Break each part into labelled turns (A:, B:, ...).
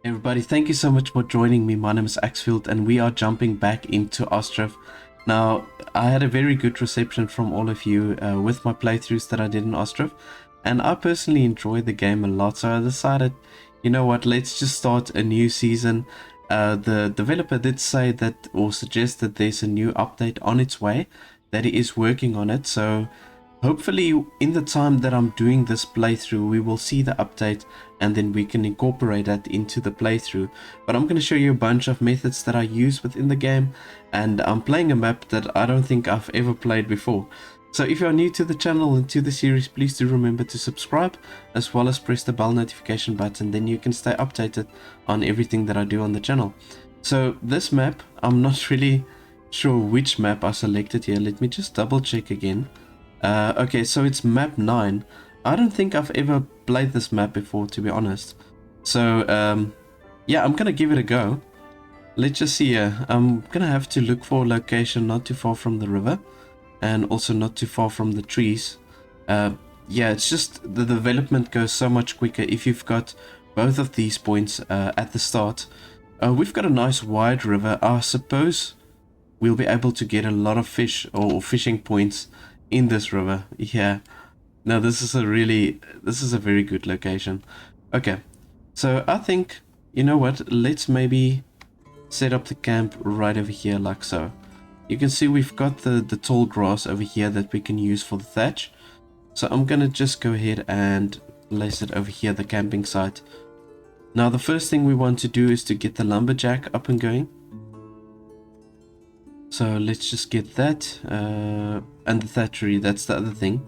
A: Everybody, thank you so much for joining me. My name is Axfield and we are jumping back into Ostriv. Now, I had a very good reception from all of you with my playthroughs that I did in Ostriv, and I personally enjoyed the game a lot, so I decided, you know what, let's just start a new season. The developer did say that, or suggest that there's a new update on its way, that he is working on it, so hopefully in the time that I'm doing this playthrough we will see the update and then we can incorporate that into the playthrough. But I'm going to show you a bunch of methods that I use within the game, and I'm playing a map that I don't think I've ever played before. So if you are new to the channel and to the series, please do remember to subscribe as well as press the bell notification button, then you can stay updated on everything that I do on the channel. So this map, I'm not really sure which map I selected here. Let me just double check again. Okay, so it's map 9. I don't think I've ever played this map before, to be honest. So, yeah, I'm gonna give it a go. Let's just see here. I'm gonna have to look for a location not too far from the river, and also not too far from the trees. Yeah, it's just the development goes so much quicker if you've got both of these points at the start. We've got a nice wide river. I suppose we'll be able to get a lot of fish or fishing points in this river. Yeah, no, this is a very good location. Okay, so I think, you know what, let's maybe set up the camp right over here like so. You can see we've got the tall grass over here that we can use for the thatch, so I'm gonna just go ahead and place it over here, the camping site. Now the first thing we want to do is to get the lumberjack up and going. So let's just get that, and the thatchery, that's the other thing.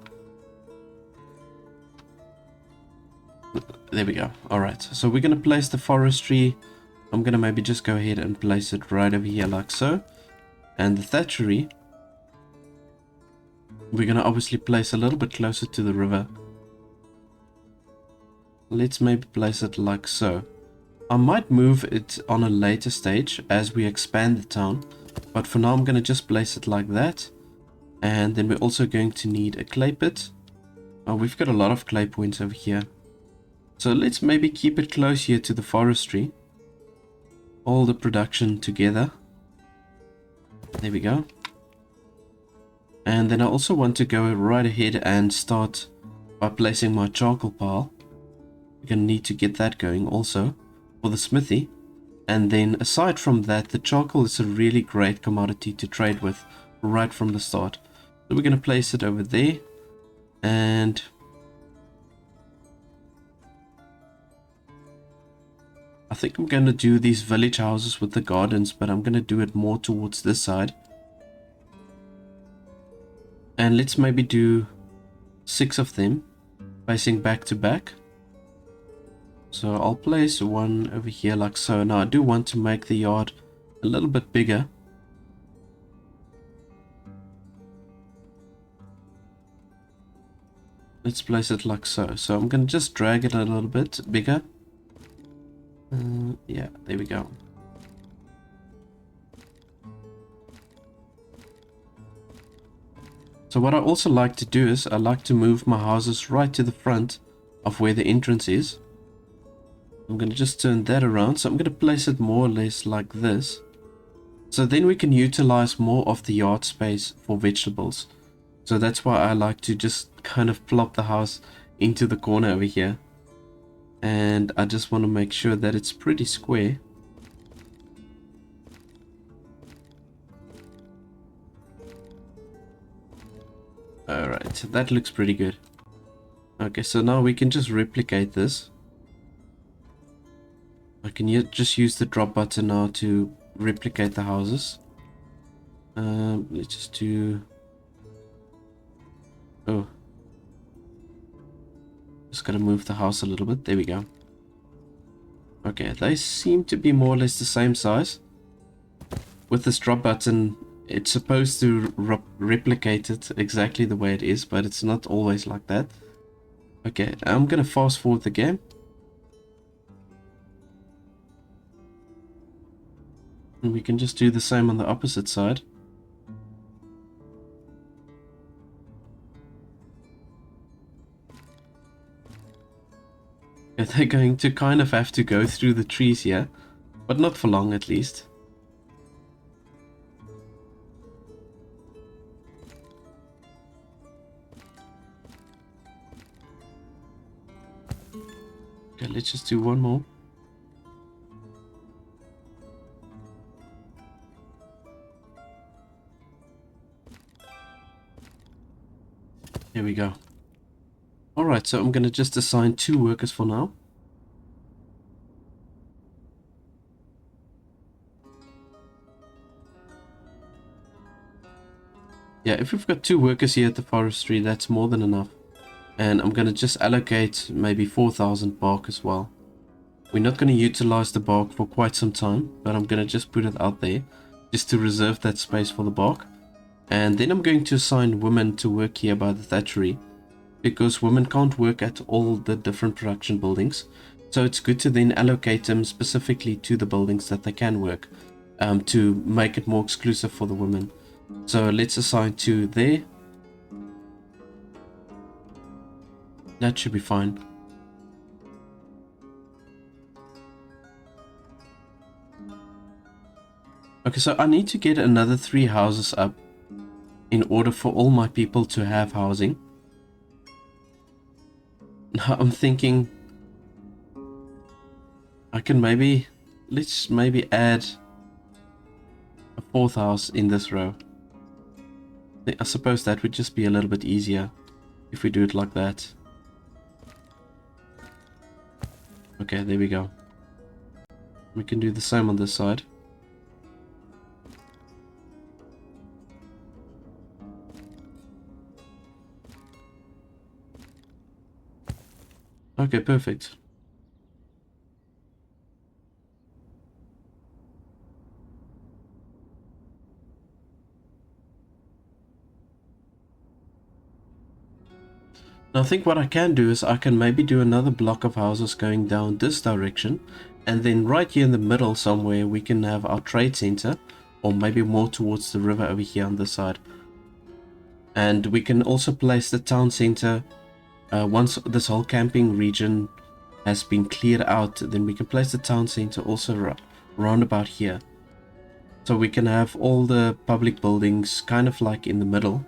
A: There we go. Alright, so we're going to place the forestry. I'm going to maybe just go ahead and place it right over here like so. And the thatchery, we're going to obviously place a little bit closer to the river. Let's maybe place it like so. I might move it on a later stage as we expand the town. But for now I'm going to just place it like that. And then we're also going to need a clay pit. Oh, we've got a lot of clay points over here. So let's maybe keep it close here to the forestry. All the production together. There we go. And then I also want to go right ahead and start by placing my charcoal pile. We're going to need to get that going also for the smithy. And then aside from that, the charcoal is a really great commodity to trade with right from the start. So we're going to place it over there. And I think I'm going to do these village houses with the gardens, but I'm going to do it more towards this side. And let's maybe do 6 of them facing back to back. So I'll place one over here like so. Now I do want to make the yard a little bit bigger. Let's place it like so. So I'm going to just drag it a little bit bigger. Yeah, there we go. So what I also like to do is I like to move my houses right to the front of where the entrance is. I'm going to just turn that around. So I'm going to place it more or less like this. So then we can utilize more of the yard space for vegetables. So that's why I like to just kind of plop the house into the corner over here. And I just want to make sure that it's pretty square. Alright, so that looks pretty good. Okay, so now we can just replicate this. I can just use the drop button now to replicate the houses. Let's just do... Oh. Just gotta move the house a little bit. There we go. Okay, they seem to be more or less the same size. With this drop button, it's supposed to replicate it exactly the way it is, but it's not always like that. Okay, I'm gonna fast forward the game. And we can just do the same on the opposite side. Okay, they're going to kind of have to go through the trees here, but not for long at least. Okay, let's just do one more. Here we go. Alright, so I'm going to just assign 2 workers for now. Yeah, if we've got 2 workers here at the forestry, that's more than enough. And I'm going to just allocate maybe 4,000 bark as well. We're not going to utilize the bark for quite some time, but I'm going to just put it out there just to reserve that space for the bark. And then I'm going to assign women to work here by the thatchery, because women can't work at all the different production buildings. So it's good to then allocate them specifically to the buildings that they can work, to make it more exclusive for the women. So let's assign 2 there. That should be fine. Okay, so I need to get another 3 houses up in order for all my people to have housing. Now I'm thinking I can let's maybe add a 4th house in this row. I suppose that would just be a little bit easier if we do it like that. Okay, there we go. We can do the same on this side. Okay, perfect. Now I think what I can do is I can maybe do another block of houses going down this direction, and then right here in the middle somewhere we can have our trade center, or maybe more towards the river over here on this side. And we can also place the town center once this whole camping region has been cleared out, then we can place the town center also around about here. So we can have all the public buildings kind of like in the middle.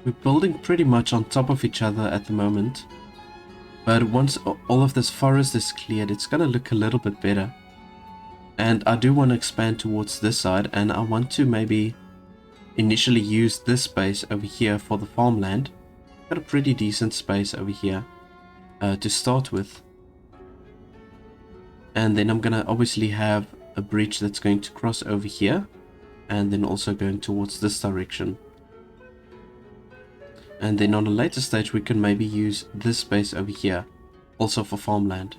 A: We're building pretty much on top of each other at the moment, but once all of this forest is cleared, it's gonna look a little bit better. And I do want to expand towards this side, and I want to maybe initially use this space over here for the farmland. Got a pretty decent space over here to start with. And then I'm gonna obviously have a bridge that's going to cross over here, and then also going towards this direction. And then on a later stage we can maybe use this space over here also for farmland.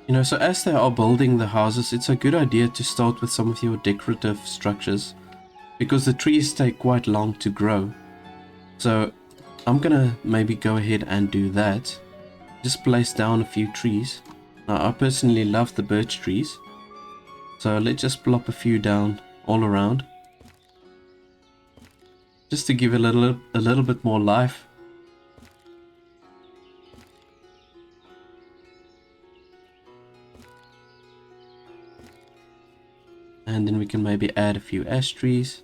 A: You know, so as they are building the houses, it's a good idea to start with some of your decorative structures, because the trees take quite long to grow. So I'm gonna maybe go ahead and do that. Just place down a few trees. Now I personally love the birch trees, so let's just plop a few down all around, just to give it a little bit more life. And then we can maybe add a few ash trees.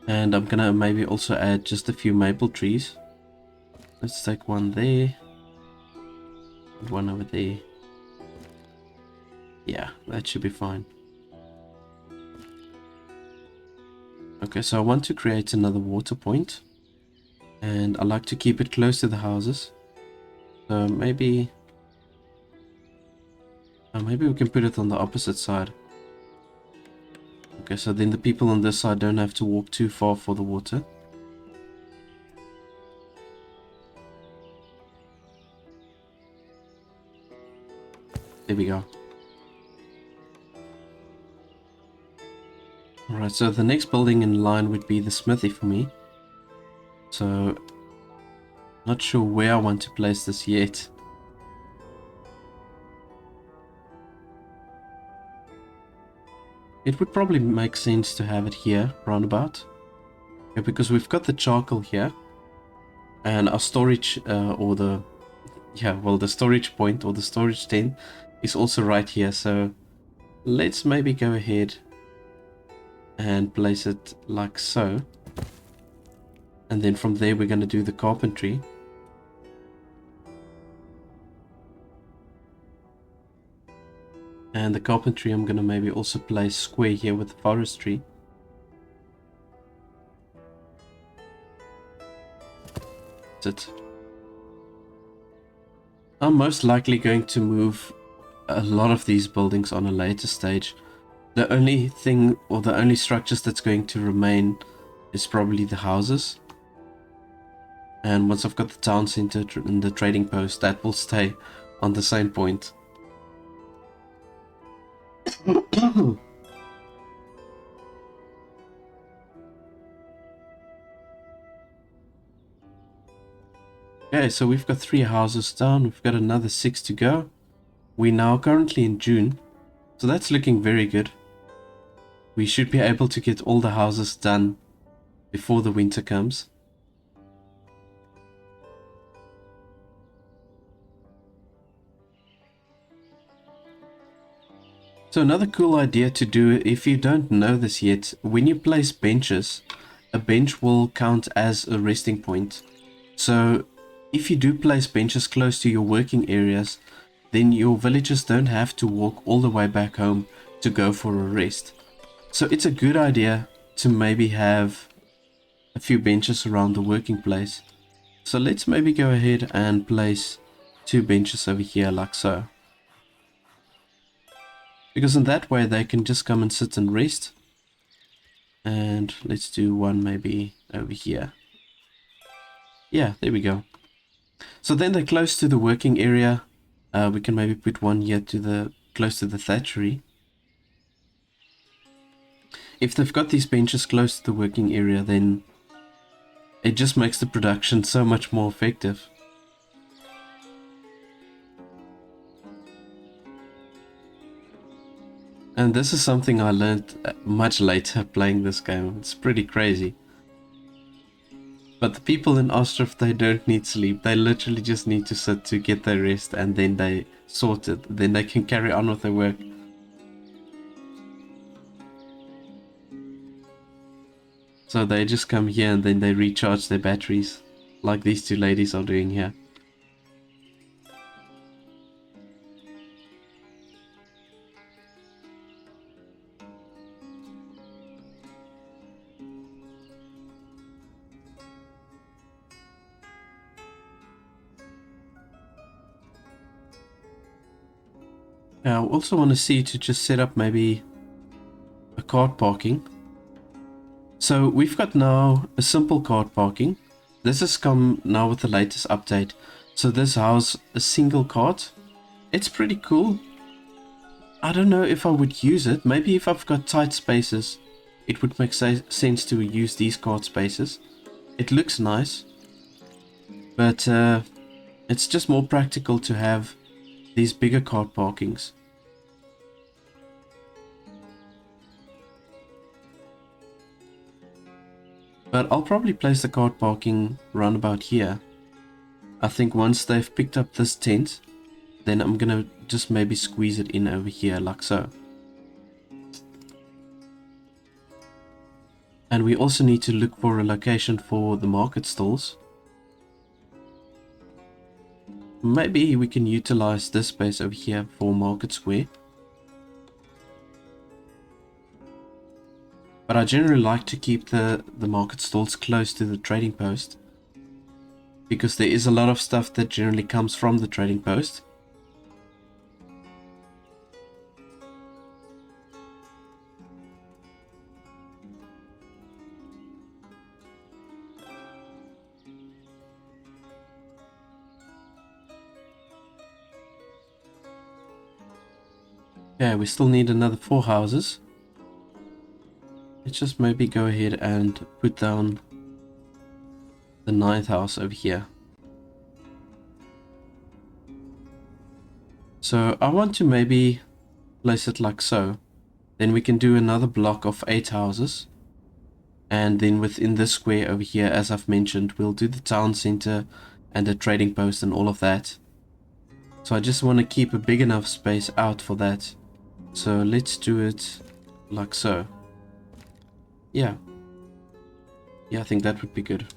A: And I'm gonna maybe also add just a few maple trees. Let's take one there, one over there. Yeah, that should be fine. Okay, so I want to create another water point, and I like to keep it close to the houses. So maybe we can put it on the opposite side. Okay, so then the people on this side don't have to walk too far for the water. There we go. Alright, so the next building in line would be the Smithy for me. So, not sure where I want to place this yet. It would probably make sense to have it here, roundabout. Yeah, because we've got the charcoal here. And our storage, the storage point or the storage tent is also right here. So, let's maybe go ahead and place it like so. And then from there we're going to do the carpentry. And the carpentry I'm going to maybe also place square here with the forestry. That's it. I'm most likely going to move a lot of these buildings on a later stage. The only thing or the only structures that's going to remain is probably the houses. And once I've got the town center and the trading post, that will stay on the same point. Okay, so we've got 3 houses down. We've got another 6 to go. We're now currently in June, so that's looking very good. We should be able to get all the houses done before the winter comes. So another cool idea to do, if you don't know this yet, when you place benches, a bench will count as a resting point. So if you do place benches close to your working areas, then your villagers don't have to walk all the way back home to go for a rest. So it's a good idea to maybe have a few benches around the working place. So let's maybe go ahead and place 2 benches over here like so. Because in that way they can just come and sit and rest. And let's do one maybe over here. Yeah, there we go. So then they're close to the working area. We can maybe put one here to close to the thatchery. If they've got these benches close to the working area, then it just makes the production so much more effective. And this is something I learned much later playing this game. It's pretty crazy. But the people in Ostriv, they don't need sleep. They literally just need to sit to get their rest, and then they sort it. Then they can carry on with their work. So they just come here and then they recharge their batteries, like these 2 ladies are doing here. I also want to see to just set up maybe a cart parking. So we've got now a simple cart parking. This has come now with the latest update. So this houses a single cart. It's pretty cool. I don't know if I would use it. Maybe if I've got tight spaces, it would make sense to use these cart spaces. It looks nice. But it's just more practical to have these bigger cart parkings. But I'll probably place the cart parking round about here. I think once they've picked up this tent, then I'm gonna just maybe squeeze it in over here like so. And we also need to look for a location for the market stalls. Maybe we can utilize this space over here for Market Square. But I generally like to keep the market stalls close to the trading post, because there is a lot of stuff that generally comes from the trading post. Okay, we still need another 4 houses. Let's just maybe go ahead and put down the 9th house over here. So I want to maybe place it like so. Then we can do another block of 8 houses. And then within this square over here, as I've mentioned, we'll do the town center and the trading post and all of that. So I just want to keep a big enough space out for that. So let's do it like so. Yeah. Yeah, I think that would be good.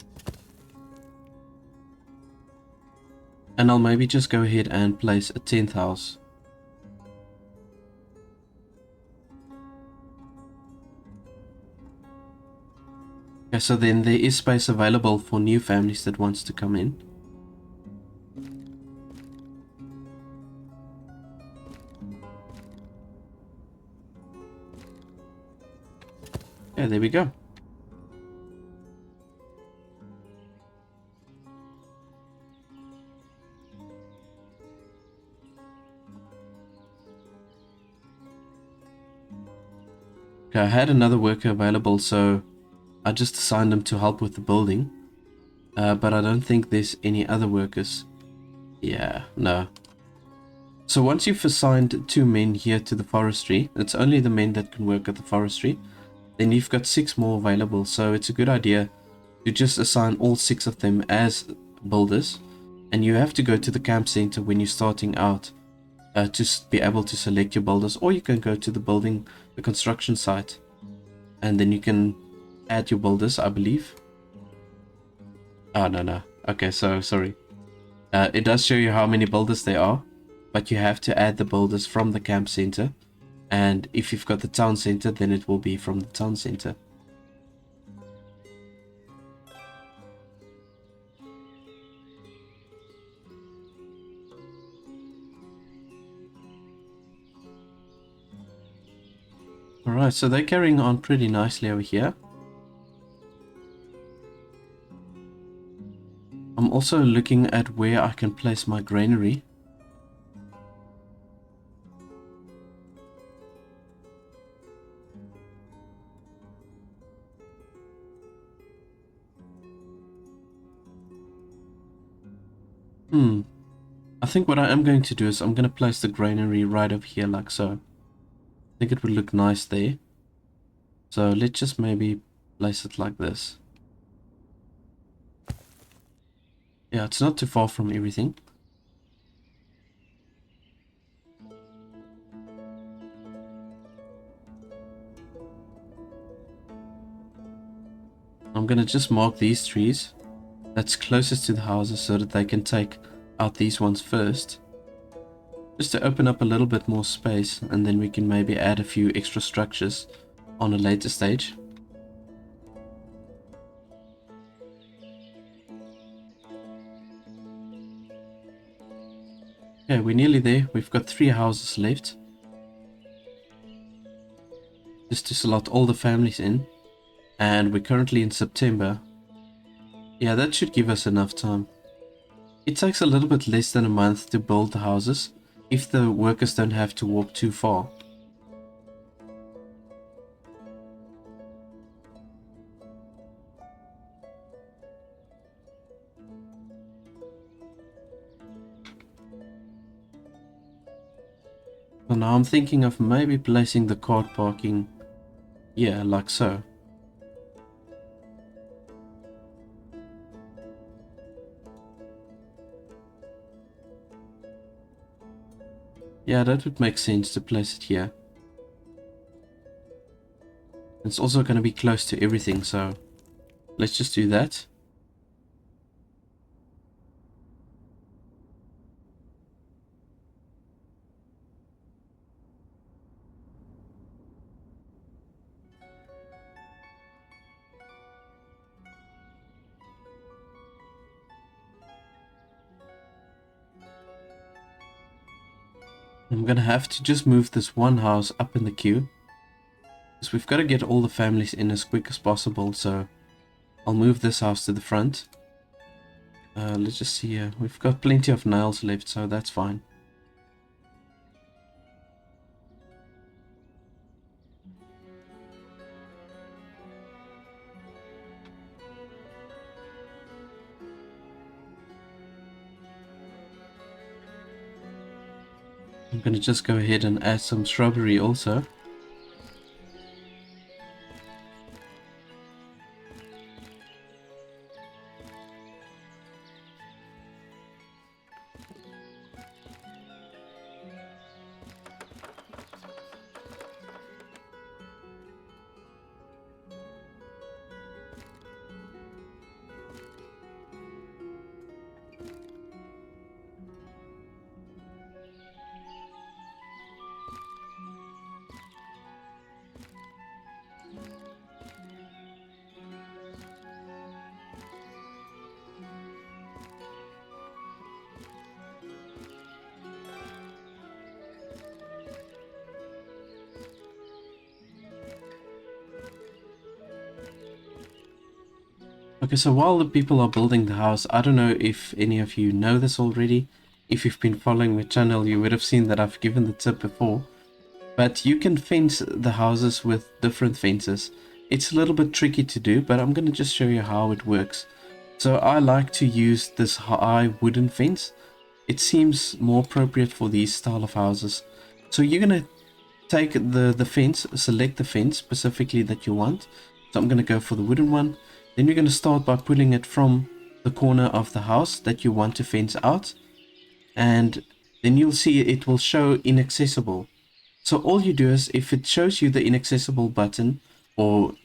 A: And I'll maybe just go ahead and place a 10th house. Okay, so then there is space available for new families that wants to come in. Yeah, there we go. Okay, I had another worker available, so I just assigned them to help with the building. But I don't think there's any other workers. Yeah, no. So once you've assigned 2 men here to the forestry, it's only the men that can work at the forestry, then you've got 6 more available. So it's a good idea to just assign all 6 of them as builders. And you have to go to the camp center when you're starting out to be able to select your builders, or you can go to the construction site, and then you can add your builders, I believe. Oh, no. Okay, so sorry. It does show you how many builders there are, but you have to add the builders from the camp center. And if you've got the town center, then it will be from the town center. Alright, so they're carrying on pretty nicely over here. I'm also looking at where I can place my granary. I think what I am going to do is I'm going to place the granary right over here like so. I think it would look nice there. So let's just maybe place it like this. Yeah, it's not too far from everything. I'm going to just mark these trees that's closest to the houses so that they can take out these ones first. Just to open up a little bit more space, and then we can maybe add a few extra structures on a later stage. Okay, we're nearly there. We've got 3 houses left. Just to slot all the families in. And we're currently in September. Yeah, that should give us enough time. It takes a little bit less than a month to build the houses, if the workers don't have to walk too far. So now I'm thinking of maybe placing the cart parking, yeah, like so. Yeah, that would make sense to place it here. It's also going to be close to everything, so let's just do that. I'm going to have to just move this one house up in the queue, because we've got to get all the families in as quick as possible, so I'll move this house to the front. Let's just see here. We've got plenty of nails left, so that's fine. I'm gonna just go ahead and add some shrubbery also. Okay, so while the people are building the house, I don't know if any of you know this already. If you've been following my channel, you would have seen that I've given the tip before. But you can fence the houses with different fences. It's a little bit tricky to do, but I'm going to just show you how it works. So I like to use this high wooden fence. It seems more appropriate for these style of houses. So you're going to take the fence, select the fence specifically that you want. So I'm going to go for the wooden one. Then you're going to start by pulling it from the corner of the house that you want to fence out. And then you'll see it will show inaccessible. So all you do is, if it shows you the inaccessible button or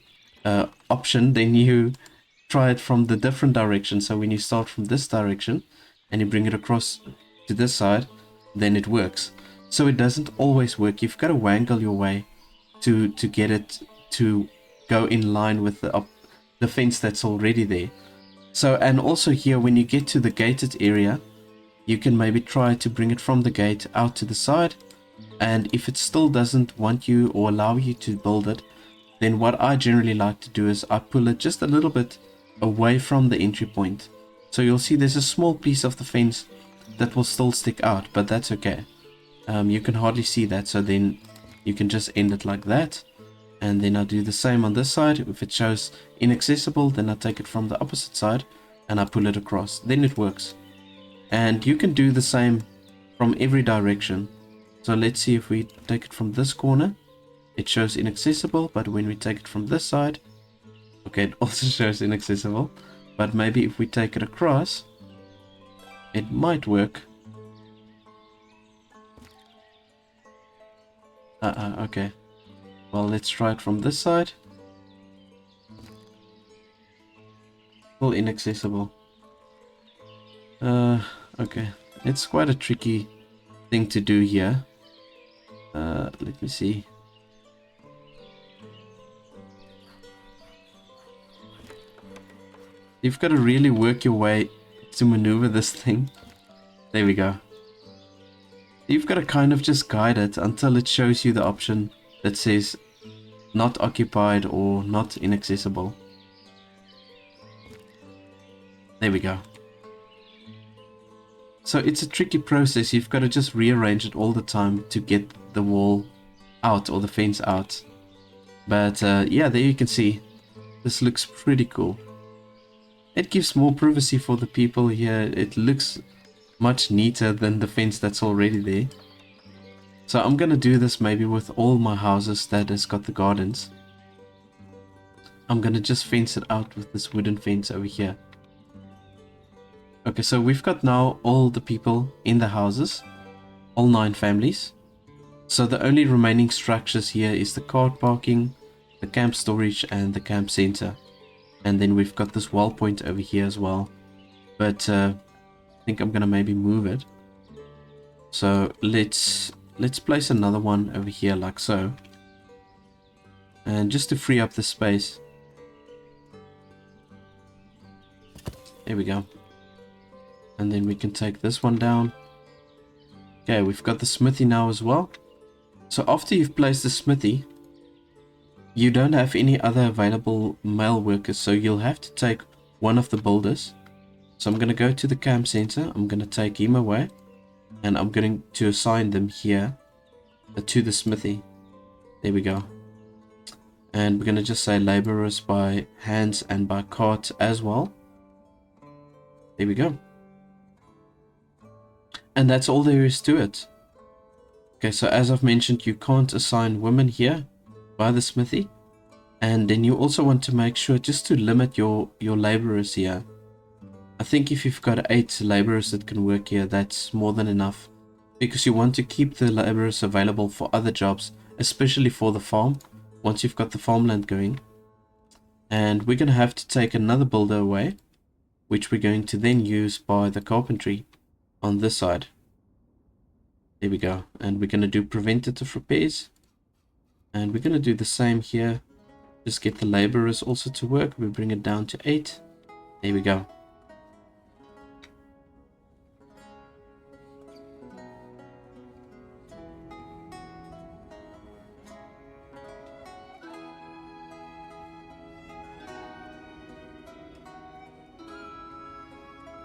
A: option, then you try it from the different direction. So when you start from this direction and you bring it across to this side, then it works. So it doesn't always work. You've got to wangle your way to get it to go in line with the fence that's already there. So, and also here, when you get to the gated area, you can maybe try to bring it from the gate out to the side. And if it still doesn't want you or allow you to build it, then what I generally like to do is I pull it just a little bit away from the entry point. So you'll see there's a small piece of the fence that will still stick out, but that's okay. You can hardly see that, so then you can just end it like that. And then I do the same on this side. If it shows inaccessible, then I take it from the opposite side and I pull it across. Then it works. And you can do the same from every direction. So let's see, if we take it from this corner, it shows inaccessible, but when we take it from this side, okay, it also shows inaccessible. But maybe if we take it across, it might work. Okay. Well, let's try it from this side. Still inaccessible. Okay. It's quite a tricky thing to do here. Let me see. You've got to really work your way to maneuver this thing. There we go. You've got to kind of just guide it until it shows you the option that says not occupied or not inaccessible. There we go. So it's a tricky process. You've got to just rearrange it all the time to get the wall out or the fence out. But yeah, there you can see. This looks pretty cool. It gives more privacy for the people here. It looks much neater than the fence that's already there. So I'm gonna do this maybe with all my houses that has got the gardens. I'm gonna just fence it out with this wooden fence over here. Okay, so we've got now all the people in the houses, all 9 families. So the only remaining structures here is the car parking, the camp storage and the camp center. And then we've got this wall point over here as well. But I think I'm gonna maybe move it. So let's place another one over here like so. And just to free up the space. There we go. And then we can take this one down. Okay, we've got the smithy now as well. So after you've placed the smithy, you don't have any other available male workers, so you'll have to take one of the builders. So I'm going to go to the camp center, I'm going to take him away, and I'm going to assign them here to the smithy. There we go. And we're going to just say laborers by hands and by cart as well. There we go. And that's all there is to it. Okay, so as I've mentioned, you can't assign women here by the smithy. And then you also want to make sure just to limit your laborers here. I think if you've got 8 laborers that can work here, that's more than enough. Because you want to keep the laborers available for other jobs, especially for the farm, once you've got the farmland going. And we're going to have to take another builder away, which we're going to then use by the carpentry on this side. There we go. And we're going to do preventative repairs. And we're going to do the same here. Just get the laborers also to work. We bring it down to 8. There we go.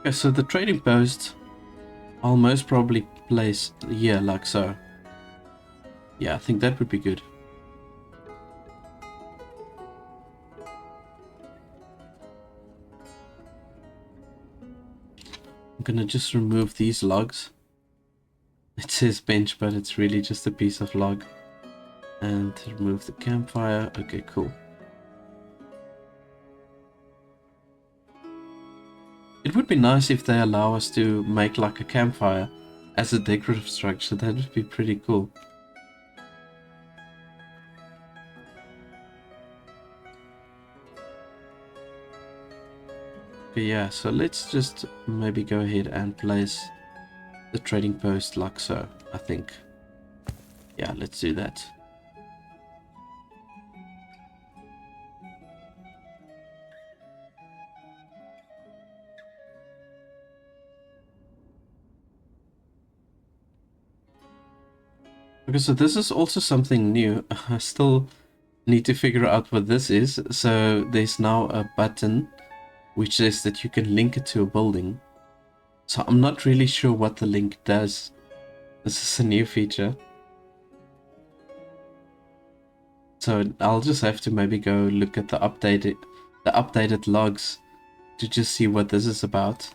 A: Okay, so the trading post, I'll most probably place here like so. Yeah, I think that would be good. I'm gonna just remove these logs. It says bench, but it's really just a piece of log. And remove the campfire. Okay, cool. It would be nice if they allow us to make like a campfire as a decorative structure. That would be pretty cool. But yeah, so let's just maybe go ahead and place the trading post like so, I think. Yeah, let's do that. Okay, so this is also something new. I still need to figure out what this is. So there's now a button which says that you can link it to a building. So I'm not really sure what the link does. This is a new feature. So I'll just have to maybe go look at the updated logs to just see what this is about.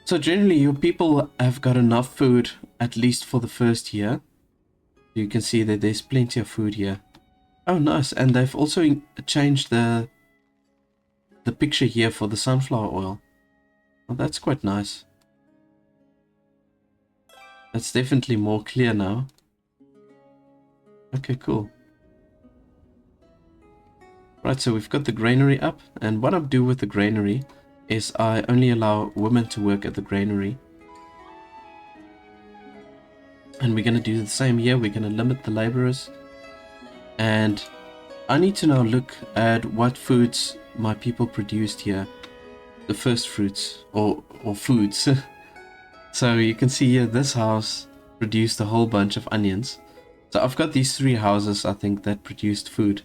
A: So generally your people have got enough food, at least for the first year. You can see that there's plenty of food here. Oh nice, and they've also changed the picture here for the sunflower oil. Well, that's quite nice. That's definitely more clear now. Okay, cool. Right, so we've got the granary up, and what I do with the granary is I only allow women to work at the granary. And we're going to do the same here. We're going to limit the laborers. And I need to now look at what foods my people produced here. The first fruits, or foods. So you can see here, this house produced a whole bunch of onions. So I've got these 3 houses, I think, that produced food.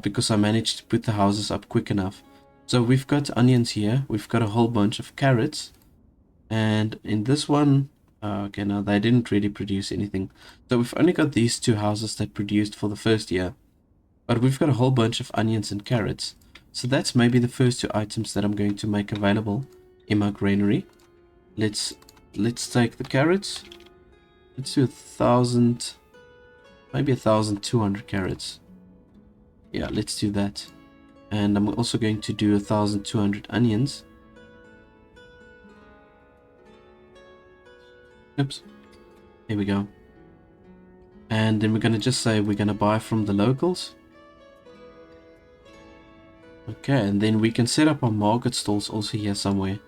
A: Because I managed to put the houses up quick enough. So we've got onions here, we've got a whole bunch of carrots, and in this one, okay, now they didn't really produce anything. So we've only got these 2 houses that produced for the first year, but we've got a whole bunch of onions and carrots. So that's maybe the first 2 items that I'm going to make available in my granary. Let's take the carrots. Let's do 1,000, maybe 1,200 carrots. Yeah, let's do that. And I'm also going to do 1,200 onions. Oops. Here we go. And then we're going to just say we're going to buy from the locals. Okay, and then we can set up our market stalls also here somewhere.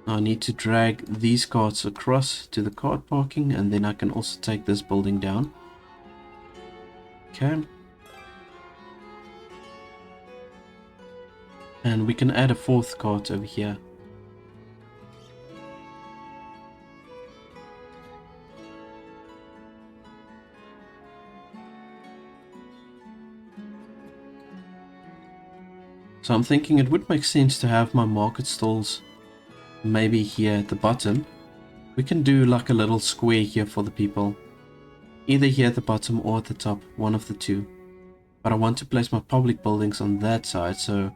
A: Now I need to drag these carts across to the cart parking, and then I can also take this building down. Okay. And we can add a 4th cart over here. So I'm thinking it would make sense to have my market stalls maybe here at the bottom. We can do like a little square here for the people. Either here at the bottom or at the top, one of the 2. But I want to place my public buildings on that side, so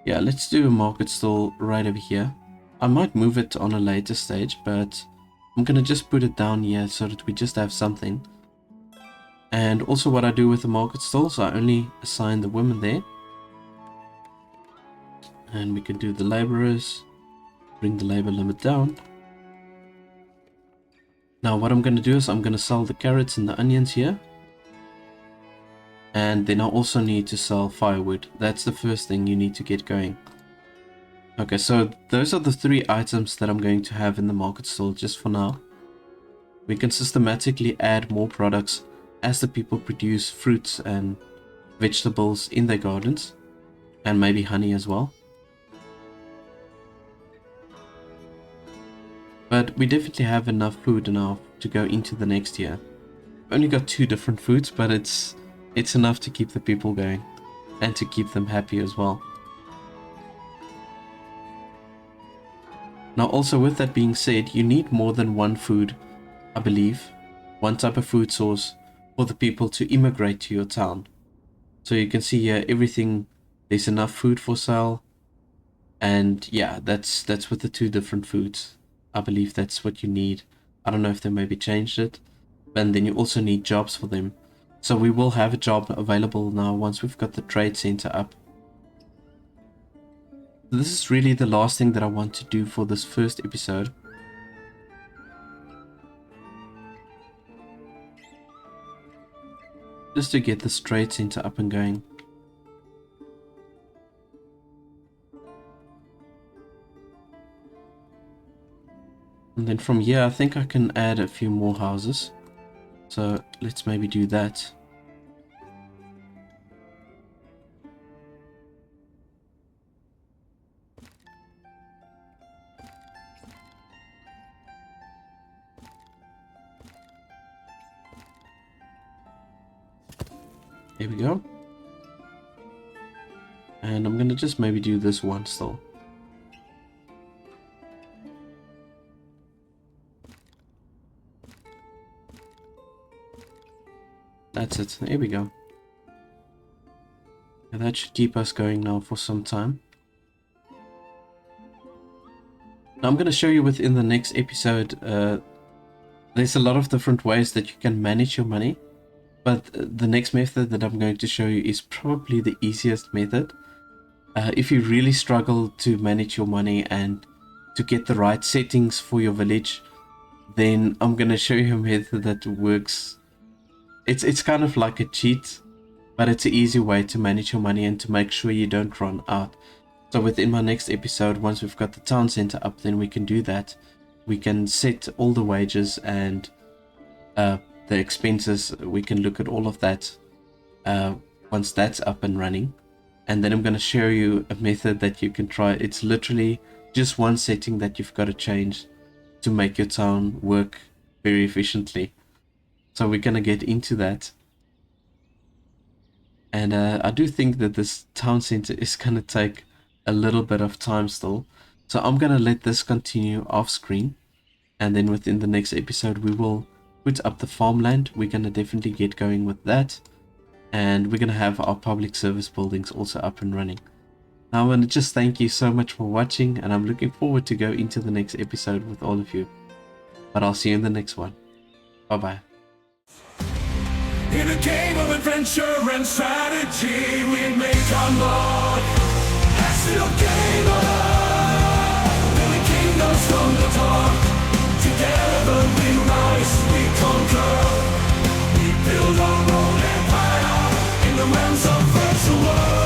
A: Yeah, let's do a market stall right over here. I might move it on a later stage, but I'm gonna just put it down here so that we just have something. And also what I do with the market stalls, I only assign the women there. And we can do the laborers, bring the labor limit down. Now what I'm gonna do is I'm gonna sell the carrots and the onions here. And then I also need to sell firewood. That's the first thing you need to get going. Okay, so those are the 3 items that I'm going to have in the market stall just for now. We can systematically add more products as the people produce fruits and vegetables in their gardens. And maybe honey as well. But we definitely have enough food now to go into the next year. We've only got 2 different foods, but it's enough to keep the people going and to keep them happy as well. Now also with that being said, you need more than one food, I believe, one type of food source for the people to immigrate to your town. So you can see here everything, there's enough food for sale. And yeah, that's with the 2 different foods. I believe that's what you need. I don't know if they maybe changed it. And then you also need jobs for them. So we will have a job available now once we've got the trade center up. This is really the last thing that I want to do for this first episode. Just to get the trade center up and going. And then from here I think I can add a few more houses. So let's maybe do that. Here we go. And I'm gonna just maybe do this one still. That's it. There we go. And that should keep us going now for some time. Now I'm going to show you within the next episode, there's a lot of different ways that you can manage your money. But the next method that I'm going to show you is probably the easiest method. If you really struggle to manage your money and to get the right settings for your village, then I'm going to show you a method that works. It's kind of like a cheat, but it's an easy way to manage your money and to make sure you don't run out. So within my next episode, once we've got the town center up, then we can do that. We can set all the wages and the expenses. We can look at all of that once that's up and running. And then I'm going to show you a method that you can try. It's literally just one setting that you've got to change to make your town work very efficiently. So we're going to get into that. And I do think that this town center is going to take a little bit of time still. So I'm going to let this continue off screen. And then within the next episode, we will put up the farmland. We're going to definitely get going with that. And we're going to have our public service buildings also up and running. Now I want to just thank you so much for watching. And I'm looking forward to go into the next episode with all of you. But I'll see you in the next one. Bye-bye.
B: In a game of adventure and strategy, we make our mark. That's the game of building kingdoms from the dark. Together we rise, we conquer. We build our own empire in the realms of virtual world.